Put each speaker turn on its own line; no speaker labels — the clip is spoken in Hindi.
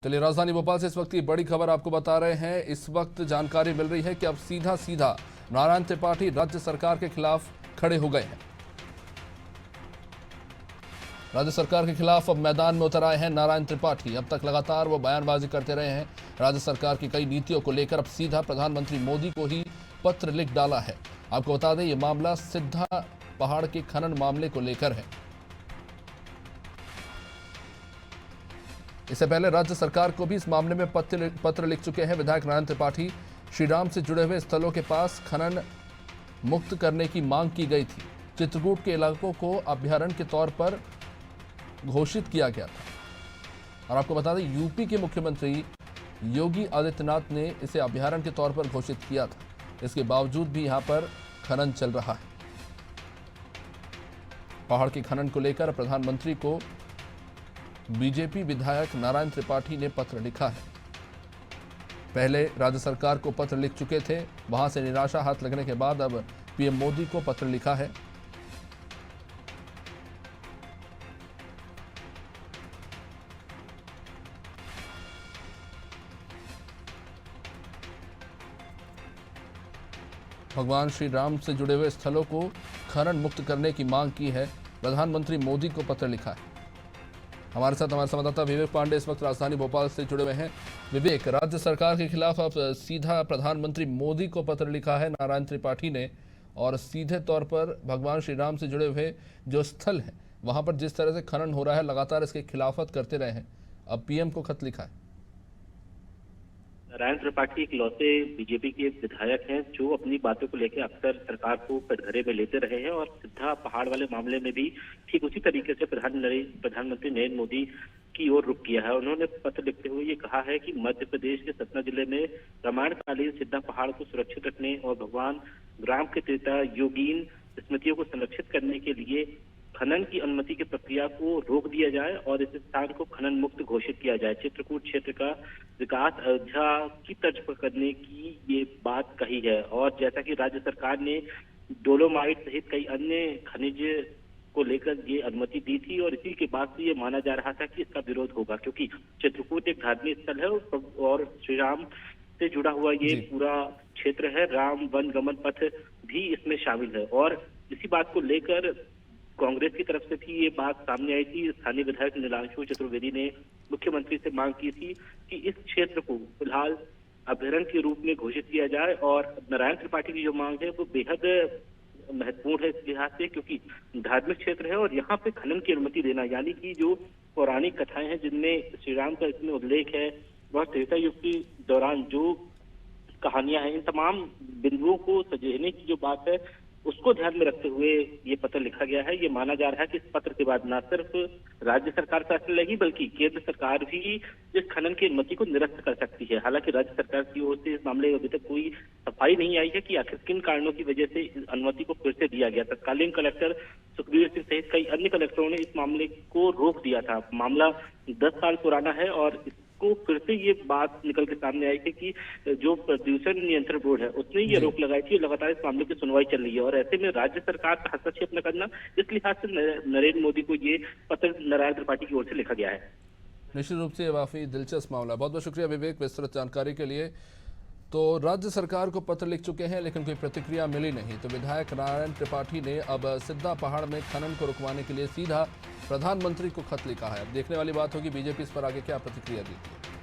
चलिए राजधानी भोपाल से इस वक्त की बड़ी खबर आपको बता रहे हैं। इस वक्त जानकारी मिल रही है कि अब सीधा सीधा नारायण त्रिपाठी राज्य सरकार के खिलाफ खड़े हो गए हैं। राज्य सरकार के खिलाफ अब मैदान में उतर आए हैं नारायण त्रिपाठी। अब तक लगातार वो बयानबाजी करते रहे हैं। राज्य सरकार की कई नीतियों को लेकर अब सीधा प्रधानमंत्री मोदी को ही पत्र लिख डाला है। आपको बता दें ये मामला सिद्धा पहाड़ के खनन मामले को लेकर है। इससे पहले राज्य सरकार को भी इस मामले में पत्र लिख चुके हैं विधायक नारायण त्रिपाठी। श्रीराम से जुड़े हुए स्थलों के पास खनन मुक्त करने की मांग की गई थी। चित्रकूट के इलाकों को अभयारण्य के तौर पर घोषित किया गया था और आपको बता दें यूपी के मुख्यमंत्री योगी आदित्यनाथ ने इसे अभयारण्य के तौर पर घोषित किया था। इसके बावजूद भी यहां पर खनन चल रहा है। पहाड़ के खनन को लेकर प्रधानमंत्री को बीजेपी विधायक नारायण त्रिपाठी ने पत्र लिखा है। पहले राज्य सरकार को पत्र लिख चुके थे, वहां से निराशा हाथ लगने के बाद अब पीएम मोदी को पत्र लिखा है। भगवान श्री राम से जुड़े हुए स्थलों को खनन मुक्त करने की मांग की है। प्रधानमंत्री मोदी को पत्र लिखा है। हमारे साथ हमारे संवाददाता विवेक पांडे इस वक्त राजधानी भोपाल से जुड़े हुए हैं। विवेक, राज्य सरकार के खिलाफ अब सीधा प्रधानमंत्री मोदी को पत्र लिखा है नारायण त्रिपाठी ने और सीधे तौर पर भगवान श्री राम से जुड़े हुए जो स्थल हैं वहां पर जिस तरह से खनन हो रहा है लगातार इसकी खिलाफत करते रहे हैं। अब पीएम को खत लिखा है।
नारायण त्रिपाठी इकलौते बीजेपी के विधायक हैं जो अपनी बातों को लेकर अक्सर सरकार को कटघरे में लेते रहे हैं और सिद्धा पहाड़ वाले मामले में भी ठीक उसी तरीके से प्रधानमंत्री नरेंद्र मोदी की ओर रुख किया है। उन्होंने पत्र लिखते हुए ये कहा है कि मध्य प्रदेश के सतना जिले में रामायणकालीन सिद्धा पहाड़ को सुरक्षित रखने और भगवान राम के त्रेता योगीन स्मृतियों को संरक्षित करने के लिए खनन की अनुमति की प्रक्रिया को रोक दिया जाए और इस स्थान को खनन मुक्त घोषित किया जाए। चित्रकूट क्षेत्र का विकास अयोध्या की तर्ज पर करने की ये बात कही है और जैसा कि राज्य सरकार ने डोलोमाइट सहित कई अन्य खनिज को लेकर ये अनुमति दी थी और इसी के बाद से ये माना जा रहा था कि इसका विरोध होगा क्योंकि चित्रकूट एक धार्मिक स्थल है और श्री राम से जुड़ा हुआ ये पूरा क्षेत्र है। राम वन गमन पथ भी इसमें शामिल है और इसी बात को लेकर कांग्रेस की तरफ से भी ये बात सामने आई थी। स्थानीय विधायक नीलांशु चतुर्वेदी ने मुख्यमंत्री से मांग की थी कि इस क्षेत्र को फिलहाल अभयारण्य के रूप में घोषित किया जाए और नारायण त्रिपाठी की जो मांग है वो बेहद महत्वपूर्ण है इस लिहाज से क्योंकि धार्मिक क्षेत्र है और यहाँ पे खनन की अनुमति देना यानी कि जो पौराणिक कथाएं हैं जिनमें श्री राम का इसमें उल्लेख है वह त्रेता युग के दौरान जो कहानियां हैं इन तमाम बिंदुओं को सजेने की जो बात है उसको ध्यान में रखते हुए ये पत्र लिखा गया है। ये माना जा रहा है कि इस पत्र के बाद न सिर्फ राज्य सरकार फैसला लेगी बल्कि केंद्र सरकार भी इस खनन की अनुमति को निरस्त कर सकती है। हालांकि राज्य सरकार की ओर से इस मामले में अभी तक कोई सफाई नहीं आई है कि आखिर किन कारणों की वजह से इस अनुमति को फिर से दिया गया। तत्कालीन कलेक्टर सुखबीर सिंह सहित कई अन्य कलेक्टरों ने इस मामले को रोक दिया था। मामला 10 साल पुराना है और को फिर से ये बात निकल के सामने आई थी कि जो प्रदूषण नियंत्रण बोर्ड है उसने ये रोक लगाई थी। लगातार इस मामले की सुनवाई चल रही है और ऐसे में राज्य सरकार का हस्तक्षेप न करना इस लिहाज से नरेंद्र मोदी को ये पत्र नारायण त्रिपाठी की ओर से लिखा गया है।
निश्चित रूप से काफी दिलचस्प मामला। बहुत बहुत शुक्रिया विवेक विस्तृत जानकारी के लिए। तो राज्य सरकार को पत्र लिख चुके हैं लेकिन कोई प्रतिक्रिया मिली नहीं, तो विधायक नारायण त्रिपाठी ने अब सिद्धा पहाड़ में खनन को रुकवाने के लिए सीधा प्रधानमंत्री को खत लिखा है। अब देखने वाली बात होगी बीजेपी इस पर आगे क्या प्रतिक्रिया देती है।